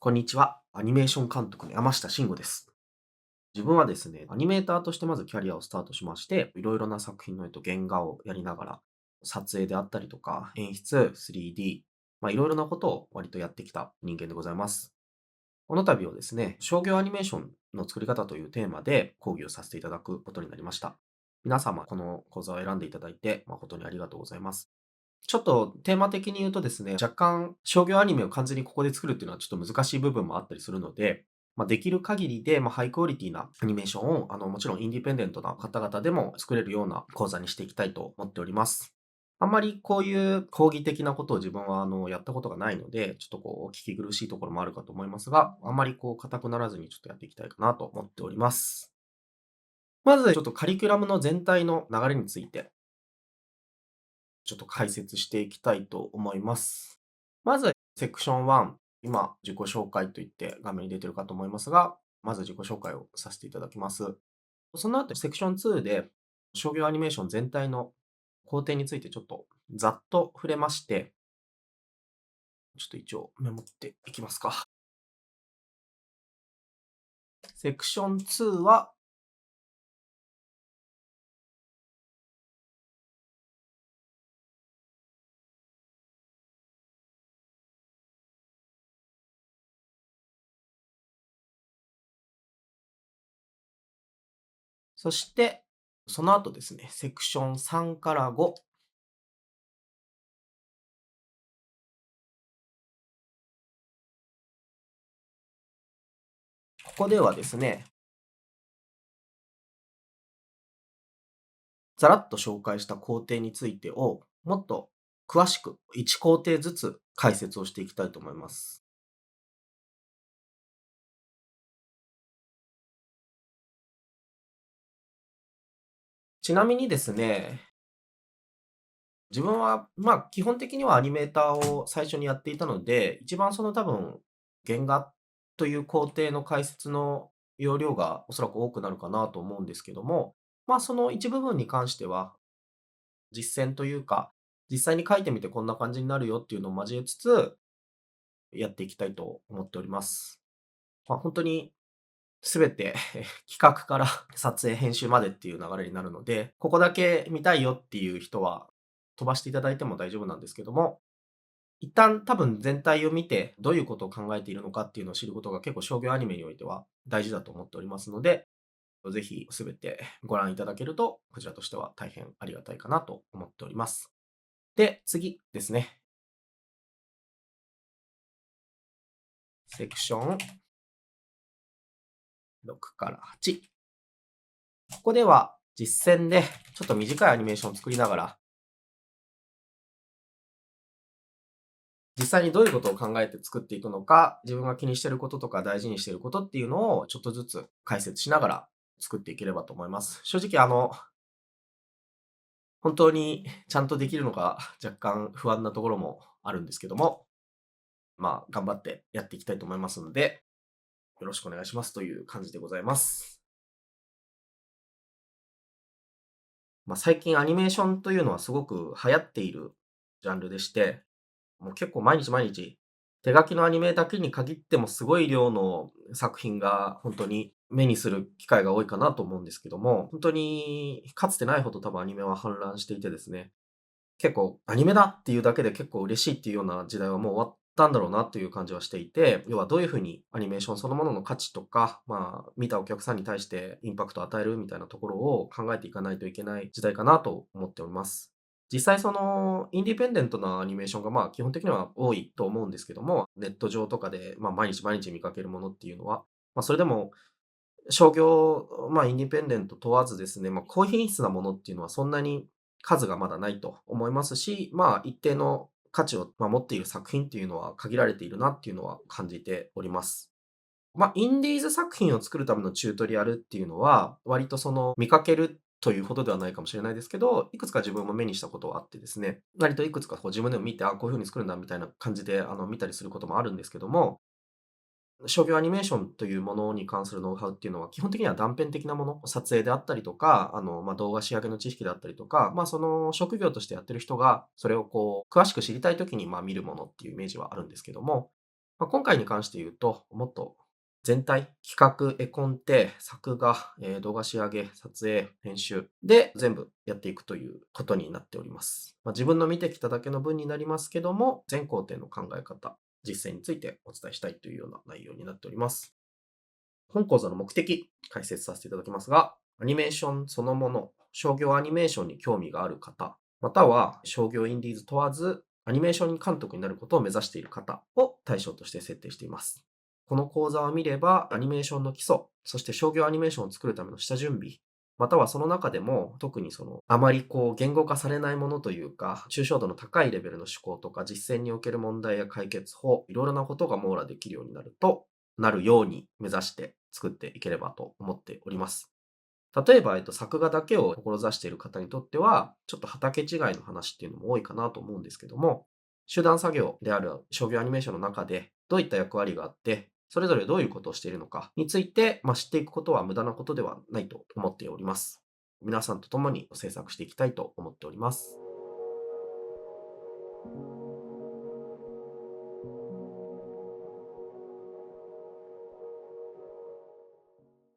こんにちは。アニメーション監督の山下慎吾です。自分はですね、アニメーターとしてまずキャリアをスタートしまして、いろいろな作品の原画をやりながら、撮影であったりとか、演出、3D、いろいろなことを割とやってきた人間でございます。この度はですね、商業アニメーションの作り方というテーマで講義をさせていただくことになりました。皆様、この講座を選んでいただいて誠にありがとうございます。ちょっとテーマ的に言うとですね、若干商業アニメを完全にここで作るっていうのはちょっと難しい部分もあったりするので、できる限りで、ハイクオリティなアニメーションを、もちろんインディペンデントな方々でも作れるような講座にしていきたいと思っております。あんまりこういう講義的なことを自分はやったことがないので、ちょっとこう聞き苦しいところもあるかと思いますが、あんまりこう硬くならずにちょっとやっていきたいかなと思っております。まずちょっとカリキュラムの全体の流れについてちょっと解説していきたいと思います。まず、セクション1、今、自己紹介といって画面に出てるかと思いますが、まず自己紹介をさせていただきます。その後、セクション2で、商業アニメーション全体の工程についてちょっとざっと触れまして、ちょっと一応メモっていきますか。セクション2は、そして、その後ですね、セクション3から5。ここではですね、ざらっと紹介した工程についてを、もっと詳しく1工程ずつ解説をしていきたいと思います。ちなみにですね、自分は、基本的にはアニメーターを最初にやっていたので、一番その多分、原画という工程の解説の容量がおそらく多くなるかなと思うんですけども、その一部分に関しては、実践というか、実際に書いてみてこんな感じになるよっていうのを交えつつ、やっていきたいと思っております。本当にすべて企画から撮影、編集までっていう流れになるので、ここだけ見たいよっていう人は飛ばしていただいても大丈夫なんですけども、一旦多分全体を見て、どういうことを考えているのかっていうのを知ることが結構商業アニメにおいては大事だと思っておりますので、ぜひすべてご覧いただけると、こちらとしては大変ありがたいかなと思っております。で、次ですね。セクション6から8。ここでは実践でちょっと短いアニメーションを作りながら、実際にどういうことを考えて作っていくのか、自分が気にしていることとか大事にしていることっていうのをちょっとずつ解説しながら作っていければと思います。正直本当にちゃんとできるのか若干不安なところもあるんですけども、頑張ってやっていきたいと思いますので、よろしくお願いしますという感じでございます。最近アニメーションというのはすごく流行っているジャンルでして、もう結構毎日毎日、手書きのアニメだけに限ってもすごい量の作品が本当に目にする機会が多いかなと思うんですけども、本当にかつてないほど多分アニメは氾濫していてですね、結構アニメだっていうだけで結構嬉しいっていうような時代はもう終わったんだろうなという感じはしていて、要はどういう風にアニメーションそのものの価値とか、見たお客さんに対してインパクトを与えるみたいなところを考えていかないといけない時代かなと思っております。実際そのインディペンデントなアニメーションが基本的には多いと思うんですけども、ネット上とかで毎日毎日見かけるものっていうのは、それでも商業、インディペンデント問わずですね、高品質なものっていうのはそんなに数がまだないと思いますし、一定の価値を、持っている作品っていうのは限られているなっていうのは感じております。インディーズ作品を作るためのチュートリアルっていうのは、割とその見かけるというほどではないかもしれないですけど、いくつか自分も目にしたことはあってですね、割といくつかこう自分でも見て、こういう風に作るんだみたいな感じで見たりすることもあるんですけども、商業アニメーションというものに関するノウハウっていうのは、基本的には断片的なもの、撮影であったりとか、動画仕上げの知識であったりとか、その職業としてやってる人が、それをこう、詳しく知りたいときに、見るものっていうイメージはあるんですけども、今回に関して言うと、もっと全体、企画、絵コンテ、作画、動画仕上げ、撮影、編集で全部やっていくということになっております。自分の見てきただけの分になりますけども、全工程の考え方、実践についてお伝えしたいというような内容になっております。本講座の目的、解説させていただきますが、アニメーションそのもの、商業アニメーションに興味がある方、または商業インディーズ問わず、アニメーション監督になることを目指している方を対象として設定しています。この講座を見れば、アニメーションの基礎、そして商業アニメーションを作るための下準備、またはその中でも特にあまり言語化されないものというか、抽象度の高いレベルの思考とか実践における問題や解決法、いろいろなことが網羅できるようになるように目指して作っていければと思っております。例えば、作画だけを志している方にとっては、ちょっと畑違いの話っていうのも多いかなと思うんですけども、集団作業である商業アニメーションの中で、どういった役割があって、それぞれどういうことをしているのかについて、知っていくことは無駄なことではないと思っております。皆さんと共に制作していきたいと思っております。